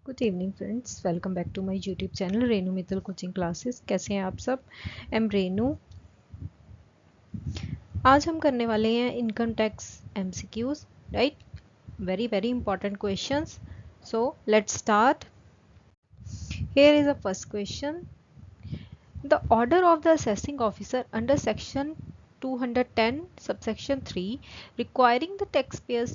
Good evening friends, welcome back to my YouTube channel Renu Mittal coaching classes. कैसे हैं आप सब? एम रेनू। आज हम करने वाले हैं income tax MCQs, right? Very very important questions. So let's start. Here is the first question. The order of the assessing officer under section 210 subsection 3 requiring the taxpayers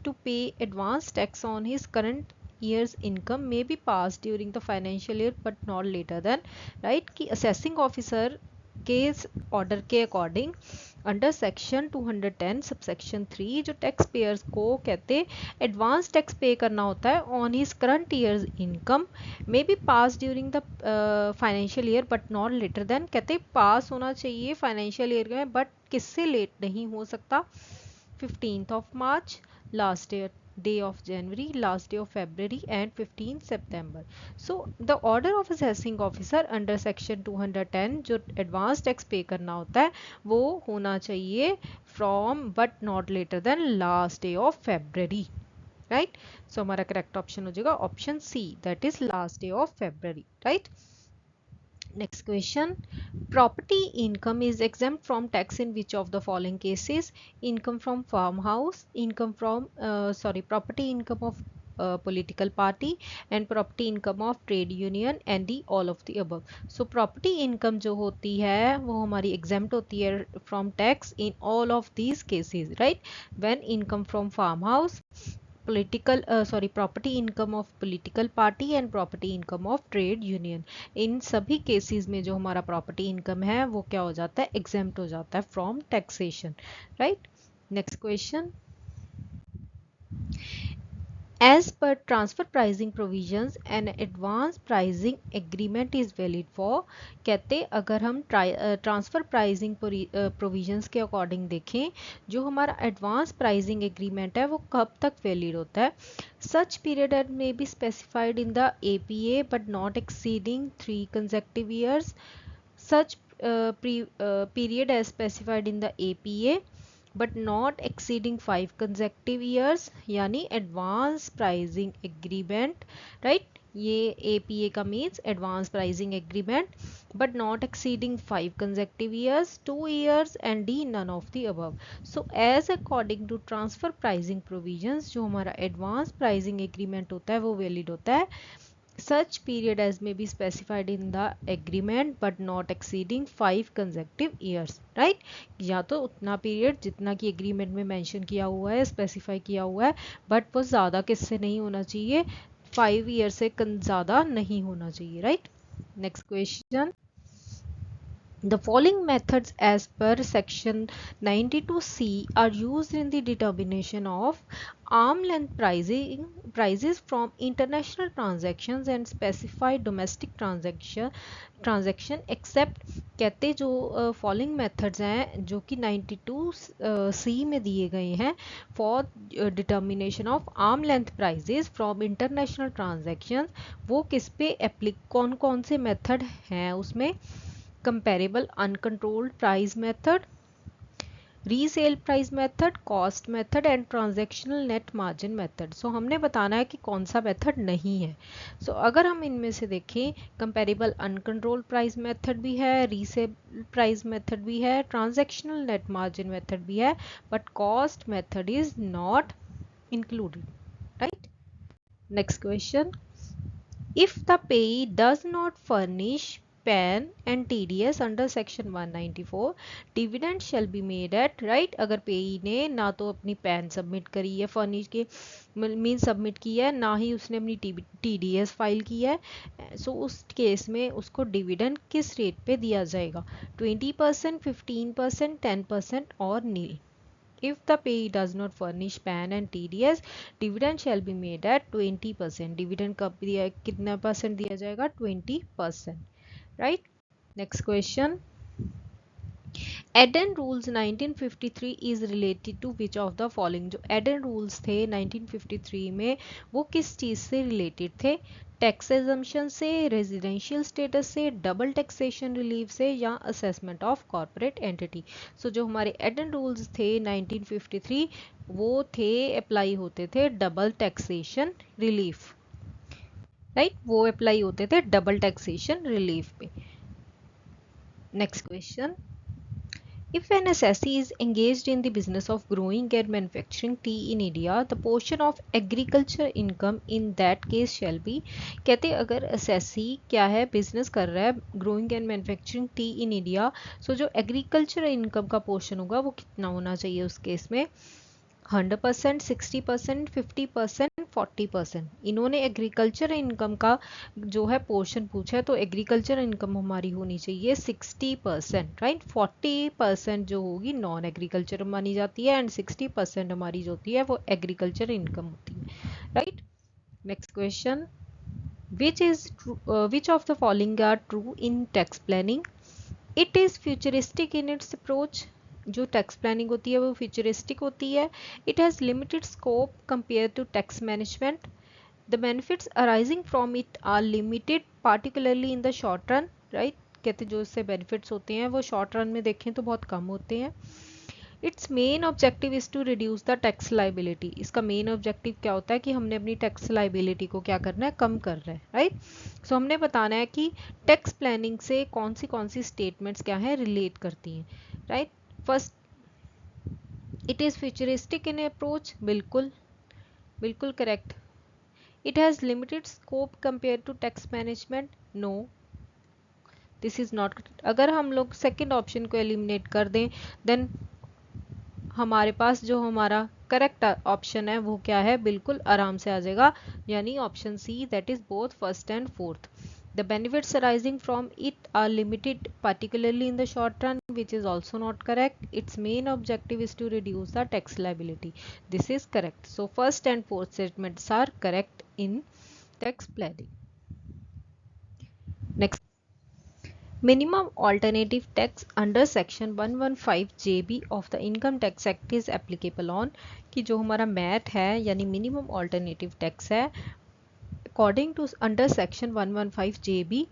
to pay advance tax on his current year's income may be passed during the financial year but not later than, right? कि assessing officer के order के according under section 210 subsection 3 जो tax payers को कहते advance tax पे करना होता है on his current years income may be pass during the financial year but not later than, कहते पास होना चाहिए फाइनेंशियल ईयर में बट किससे लेट नहीं हो सकता। 15th of March, last day of January, last day of February and 15th September. So the order of assessing officer under section 210 जो advance tax pay करना होता है वो होना चाहिए from but not later than last day of February, right? So हमारा correct option हो जाएगा option C, that is last day of February, right? Next question. Property income is exempt from tax in which of the following cases? Income from farmhouse, income from property income of political party and property income of trade union and the all of the above. So property income जो होती है वो हमारी exempt होती है from tax in all of these cases, right? When income from farmhouse, property income of political party and property income of trade union, इन सभी cases में जो हमारा प्रॉपर्टी इनकम है वो क्या हो जाता है, एग्जेम्प्ट हो जाता है from taxation, right? Next question. As per transfer pricing provisions, an advance pricing agreement is valid for, कहते अगर हम ट्रांसफर प्राइसिंग प्रोविजंस के अकॉर्डिंग देखें जो हमारा एडवांस प्राइसिंग एग्रीमेंट है वो कब तक वैलिड होता है? Such period may be specified in the APA but not exceeding 3 consecutive years. Such period as specified in the APA but not exceeding 5 consecutive years, यानी एडवांस प्राइसिंग एग्रीमेंट, राइट? ये APA का means advance pricing agreement but not exceeding 5 consecutive years, 2 years and D none of the above. So as according to transfer pricing provisions जो हमारा advance pricing agreement होता है वो valid होता है such period as may be specified in the agreement but not exceeding 5 consecutive years, right? या तो उतना पीरियड जितना कि एग्रीमेंट में मेंशन किया हुआ है, स्पेसिफाई किया हुआ है, बट वो ज़्यादा किससे नहीं होना चाहिए, 5 ईयर से ज़्यादा नहीं होना चाहिए, right? Next question. The following methods as per section 92C are used in the determination of arm length prices from international transactions and specified domestic transaction except, कहते जो फॉलोइंग मेथड्स हैं जो कि 92C में दिए गए हैं for determination of arm length prices from international transaction, वो किस पे कौन कौन से मेथड हैं उसमें? Comparable uncontrolled price method, resale price method, cost method and transactional net margin method. So हमने बताना है कि कौन सा मेथड नहीं है। सो अगर हम इनमें से देखें, कंपेरेबल अनकंट्रोल्ड प्राइस मेथड भी है, रीसेल प्राइस मेथड भी है, ट्रांजैक्शनल नेट मार्जिन मेथड भी है, but cost method is not included, right? Next question. If the payee does not furnish PAN and TDS under section 194, dividend shall be made at, right? अगर पेई ने ना तो अपनी PAN सबमिट करी है, फर्निश के मीन सबमिट की है, ना ही उसने अपनी TDS फाइल की है, सो उस केस में उसको डिविडेंड किस रेट पे दिया जाएगा? 20%, 15%, 10% और नील। If the payee does not furnish PAN and TDS, dividend shall be made at 20%. Dividend कब दिया, कितना परसेंट दिया जाएगा? 20%, right? Next question. Eden Rules 1953 is related to which of the following? जो Eden Rules थे 1953 में वो किस चीज़ से रिलेटेड थे? टैक्स एजम्पशन से, रेजिडेंशियल स्टेटस से, डबल टैक्सेशन रिलीफ से या असेसमेंट ऑफ कॉर्पोरेट एंटिटी। सो जो हमारे एडन रूल्स थे 1953 वो थे अप्लाई होते थे डबल टैक्सेशन रिलीफ। राइट, वो अप्लाई होते थे डबल टैक्सेशन रिलीफ पे। Next question, if an assessee is engaged in the business of growing and manufacturing tea in India, the portion of agriculture income in that case shall be, कहते अगर assessee क्या है business कर रहा है growing and manufacturing tea in India, so जो agriculture income का portion होगा वो कितना होना चाहिए उस केस में, 100%, 60%, 50%, 40%। इन्होंने एग्रीकल्चर इनकम का जो है पोर्शन पूछा है, तो एग्रीकल्चर इनकम हमारी होनी चाहिए 60%, राइट। 40% जो होगी नॉन एग्रीकल्चर मानी जाती है एंड 60% हमारी जो होती है वो एग्रीकल्चर इनकम होती है, right. Next question, which of the following are true in tax planning? It is futuristic in its approach। जो टैक्स प्लानिंग होती है वो फ्यूचरिस्टिक होती है। It has limited scope compare to tax management. The benefits arising from it are limited particularly in the short run, right. कहते जो इससे benefits होते हैं वो शॉर्ट रन में देखें तो बहुत कम होते हैं। Its main objective is to reduce the tax liability. इसका मेन ऑब्जेक्टिव क्या होता है कि हमने अपनी टैक्स लाइबिलिटी को क्या करना है, कम कर रहे हैं, राइट। सो हमने बताना है कि टैक्स प्लानिंग से कौन सी स्टेटमेंट्स क्या है रिलेट करती हैं, right. First, it is futuristic in approach, बिल्कुल बिल्कुल correct. It has limited scope compare to tax management, no, this is not. अगर हम लोग सेकेंड ऑप्शन को एलिमिनेट कर दें देन हमारे पास जो हमारा करेक्ट ऑप्शन है वो क्या है, बिल्कुल आराम से आ जाएगा, यानी option C, that is both first and fourth. The benefits arising from it are limited, particularly in the short run, which is also not correct. Its main objective is to reduce the tax liability. This is correct. So first and fourth statements are correct in tax planning. Next, minimum alternative tax under section 115JB of the Income Tax Act is applicable on, कि जो हमारा MAT है यानी minimum alternative tax है according to under section 115JB,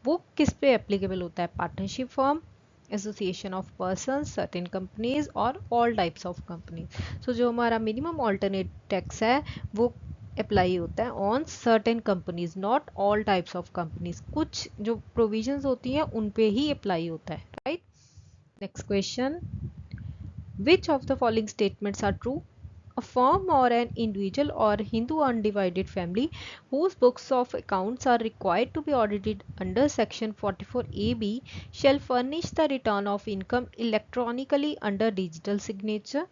वो किस पे applicable होता है, partnership firm, association of person, certain companies और all types of companies. So जो हमारा मिनिमम ऑल्टरनेट टैक्स है वो अप्लाई होता है on certain companies, not all types of companies. कुछ जो प्रोविजंस होती हैं उन पे ही अप्लाई होता है, right. Next question, which of the following statements are true? A firm or an individual or Hindu undivided family whose books of accounts are required to be audited under section 44AB shall furnish the return of income electronically under digital signature,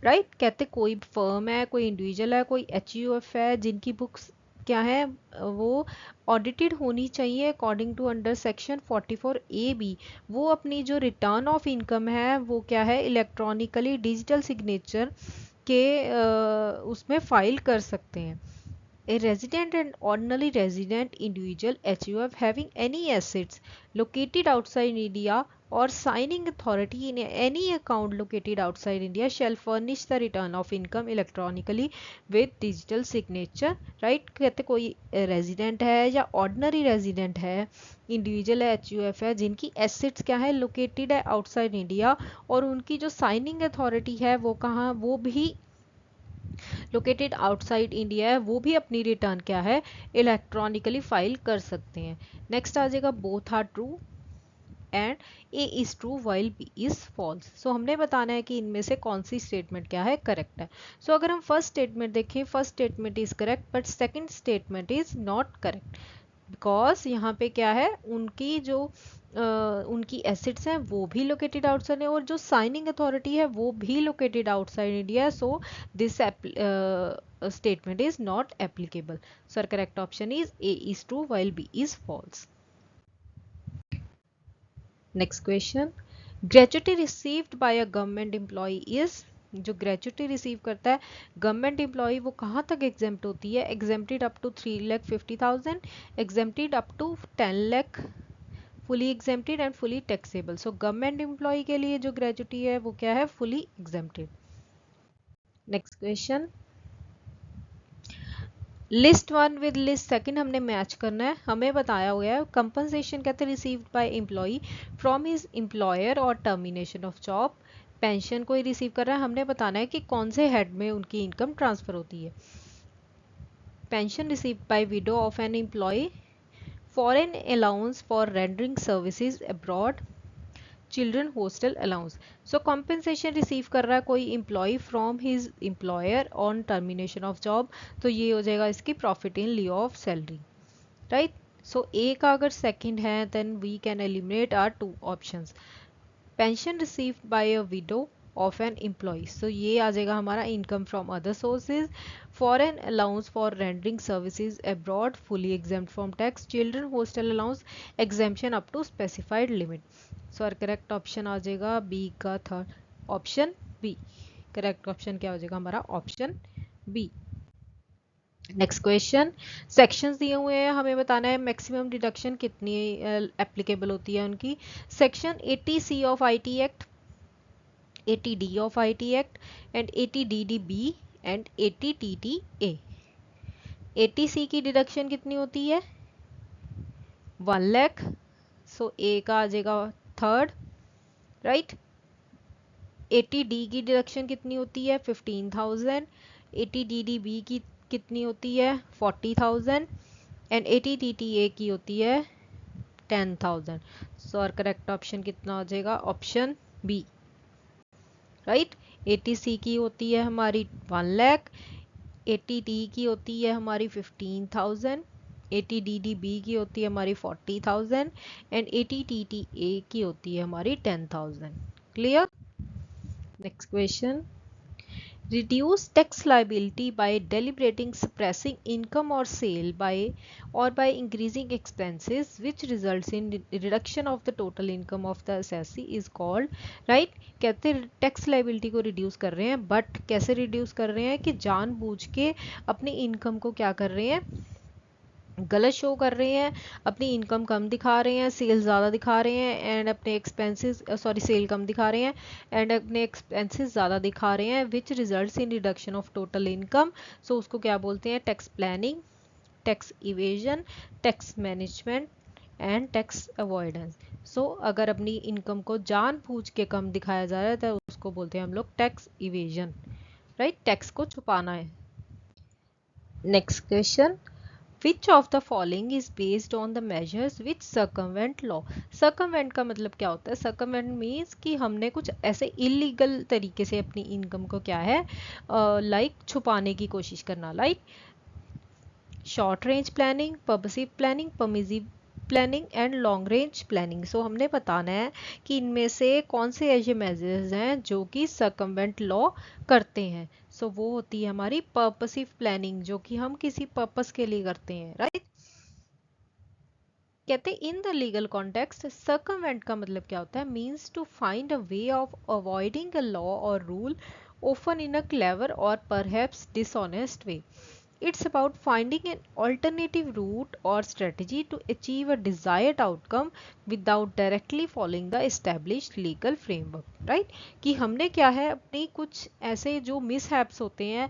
right। कहते कोई firm है, कोई individual है, कोई HUF है जिनकी books क्या है वो ऑडिटेड होनी चाहिए according to under section 44AB, वो अपनी जो रिटर्न ऑफ इनकम है वो क्या है इलेक्ट्रॉनिकली डिजिटल सिग्नेचर के उसमें फाइल कर सकते हैं। A resident and ordinary resident individual HUF having any assets located outside India or signing authority in any account located outside India shall furnish the return of income electronically with digital signature, right। कहते कोई resident है या ordinary resident है, individual है, HUF है, जिनकी assets क्या है लोकेटेड है आउटसाइड इंडिया और उनकी जो साइनिंग अथॉरिटी है वो कहाँ, वो भी लोकेटेड आउटसाइड इंडिया है, वो भी अपनी रिटर्न क्या है इलेक्ट्रॉनिकली फाइल कर सकते हैं। नेक्स्ट आ जाएगा both are true and A is true while B is false. So हमने बताना है कि इनमें से कौन सी स्टेटमेंट क्या है करेक्ट है। सो अगर हम फर्स्ट स्टेटमेंट देखें, first statement is correct but second statement is not correct, because यहाँ पे क्या है उनकी जो उनकी एसेट्स हैं वो भी लोकेटेड आउटसाइड है और जो साइनिंग अथॉरिटी है वो भी located outside India, so this statement is not applicable. Sir correct option is A is true while B is false. Next question, gratuity received by a government employee is, जो gratuity receive करता है government employ वो कहाँ तक exempt होती है, exempted up to 3,50,000, exempted up to 10 lakh, fully exempted and fully taxable. So government employee के लिए जो ग्रेचुटी है वो क्या है, fully exempted. Next question, list one with list second हमने मैच करना है। हमें बताया हुआ है कंपनसेशन कहते हैं received by employee from his employer और टर्मिनेशन ऑफ जॉब, पेंशन कोई रिसीव कर रहा है, हमने बताना है कि कौन से हेड में उनकी इनकम ट्रांसफर होती है। pension received by widow of an employee, foreign allowance for rendering services abroad, children hostel allowance. So compensation receive कर रहा है कोई employ from his employer on termination of job, तो ये हो जाएगा इसकी प्रॉफिट इन लिeu of salary, right. So A का अगर सेकंड है then we can eliminate are two options. Pension received by a widow of an employ, so ये आ जाएगा हमारा income from other sources. Foreign allowance for rendering services abroad fully exempt from tax. Children hostel allowance exemption up to specified limit. So और correct option आ जाएगा B का third option B. Correct option क्या हो जाएगा हमारा option B. Next question, sections दिए हुए हैं, हमें बताना है मैक्सिमम डिडक्शन कितनी एप्लीकेबल होती है उनकी. Section 80C of IT act, 80D of IT act and 80DDB and 80TTA. 80C की डिडक्शन कितनी होती है 1 लाख. सो ए का आ जाएगा थर्ड, राइट. 80D की डिडक्शन कितनी होती है 15,000. 80DDB की कितनी होती है 40,000 एंड 80TTA की होती है 10,000. सो और करेक्ट ऑप्शन कितना हो जाएगा ऑप्शन बी, राइट. 80C की होती है हमारी 1 लाख, 80D की होती है हमारी 15,000, 80DDB की होती है हमारी 40,000 एंड 80TTA की होती है हमारी 10,000. Clear. Next question, reduce tax liability by deliberating suppressing income or sale by or by increasing expenses which results in reduction of the total income of the assessee is called, right. कहते हैं tax liability को reduce कर रहे हैं, but कैसे reduce कर रहे हैं कि जानबूझ के अपनी इनकम को क्या कर रहे हैं गलत शो कर रहे हैं, अपनी इनकम कम दिखा रहे हैं, सेल ज़्यादा दिखा रहे हैं एंड अपने एक्सपेंसेस सॉरी सेल कम दिखा रहे हैं एंड अपने एक्सपेंसेस ज़्यादा दिखा रहे हैं which results in reduction of total income. So उसको क्या बोलते हैं tax planning, tax evasion, tax management and tax avoidance. So अगर अपनी इनकम को जानबूझ के कम दिखाया जा रहा है तो उसको बोलते हैं हम लोग टैक्स इवेजन, राइट. टैक्स को छुपाना है. Next question, Which of the following is based on the measures which circumvent law? Circumvent का मतलब क्या होता है? Circumvent means कि हमने कुछ ऐसे इलीगल तरीके से अपनी इनकम को क्या है लाइक छुपाने की कोशिश करना, like short range planning, purposive planning, permissive planning and long range planning. So हमने बताना है कि इनमें से कौन से ऐसे मेजर्स हैं जो कि सर्कमवेंट लॉ करते हैं. सो वो होती है हमारी पर्पसिव प्लानिंग जो कि हम किसी पर्पस के लिए करते हैं, राइट. कहते हैं in the legal context circumvent का मतलब क्या होता है means to find a way of avoiding a law और rule often in a clever or perhaps dishonest way. It's about finding an alternative route or strategy to achieve a desired outcome without directly following the established legal framework, right. कि हमने क्या है अपनी कुछ ऐसे जो mishaps होते हैं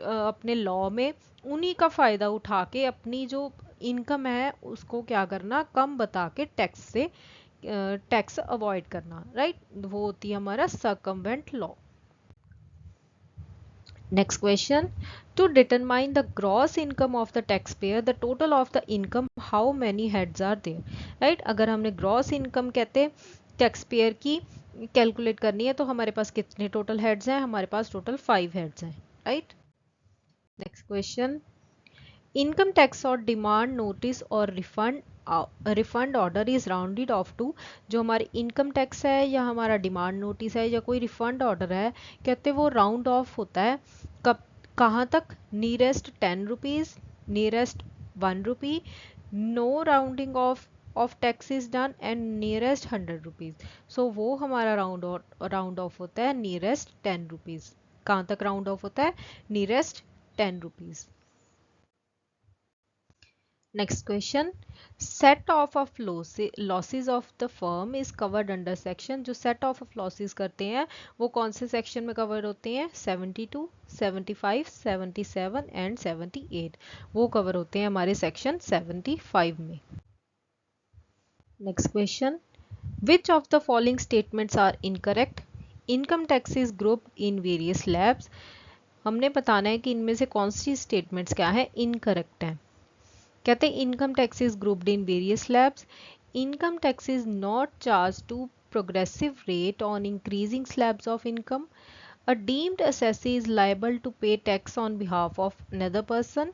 अपने लॉ में उन्हीं का फ़ायदा उठा के अपनी जो इनकम है उसको क्या करना कम बता के टैक्स से टैक्स अवॉइड करना, राइट. वो होती है हमारा circumvent law. Next question, to determine the gross income of the taxpayer, the total of the income, how many heads are there, right. अगर हमने gross income कहते हैं taxpayer की कैलकुलेट करनी है तो हमारे पास कितने टोटल हेड्स हैं, हमारे पास टोटल 5 हेड्स हैं, right. Next question, income tax और डिमांड नोटिस और refund order is rounded off to. जो हमारी इनकम टैक्स है या हमारा डिमांड नोटिस है या कोई रिफंड ऑर्डर है कहते वो राउंड ऑफ होता है कब कहाँ तक, nearest 10 rupees, nearest 1 rupee, no rounding off tax is done and nearest 100 rupees. So वो हमारा राउंड ऑफ होता है नियरेस्ट 10 रुपीज़. कहाँ तक राउंड ऑफ होता है nearest 10 rupees. Next question, set off of losses of the firm is covered under section. जो set off of losses करते हैं वो कौन से section में covered होते हैं 72, 75, 77 and 78. वो cover होते हैं हमारे section 75 में. Next question, which of the following statements are incorrect? Income tax is grouped in various slabs. हमने बताना है कि इनमें से कौन सी स्टेटमेंट्स क्या है इनकरेक्ट है। कहते हैं income tax is grouped in various slabs, income tax is not charge to progressive rate on increasing slabs of income, a deemed assessee is liable to pay tax on behalf of another person,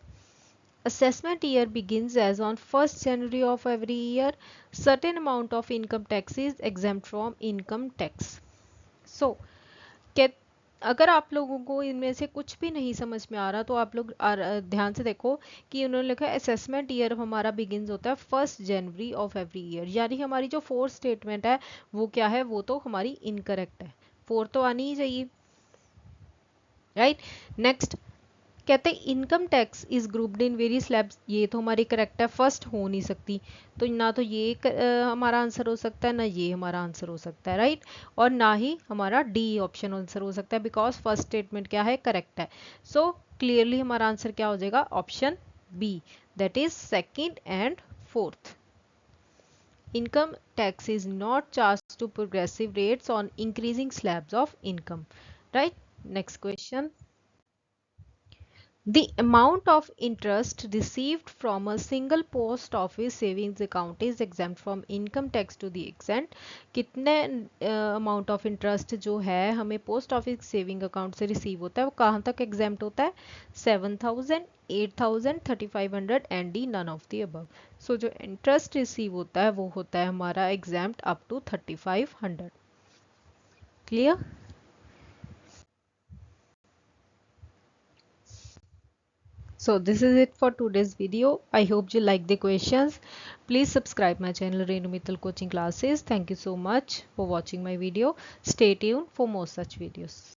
assessment year begins as on 1st January of every year, certain amount of income tax is exempt from income tax. So अगर आप लोगों को इनमें से कुछ भी नहीं समझ में आ रहा तो आप लोग ध्यान से देखो कि उन्होंने लिखा है असेसमेंट ईयर हमारा बिगिंस होता है 1st January of every year, यानी हमारी जो फोर्थ स्टेटमेंट है वो क्या है, वो तो हमारी इनकरेक्ट है, फोर तो आनी ही चाहिए, राइट। नेक्स्ट कहते हैं income tax is grouped in various slabs, ये तो हमारी करेक्ट है, फर्स्ट हो नहीं सकती, तो ना तो ये हमारा आंसर हो सकता है, ना ये हमारा आंसर हो सकता है, राइट। और ना ही हमारा डी ऑप्शन आंसर हो सकता है, बिकॉज फर्स्ट स्टेटमेंट क्या है, करेक्ट है। सो क्लियरली हमारा आंसर क्या हो जाएगा, option B, that is second and fourth. Income tax is not charged to progressive rates on increasing slabs of income, right? Next question. The amount of interest received from a single post office savings account is exempt from income tax to the extent, कितने amount of interest जो है हमें post office saving account से receive होता है वो कहाँ तक एग्जेम्प्ट होता है, 7,000, 8,000, 3,500 and D none of the above. So जो इंटरेस्ट रिसीव होता है वो होता है हमारा exempt up to 3,500। Clear? So this is it for today's video. I hope you like the questions. Please subscribe my channel Renu Mittal Coaching Classes. Thank you so much for watching my video. Stay tuned for more such videos.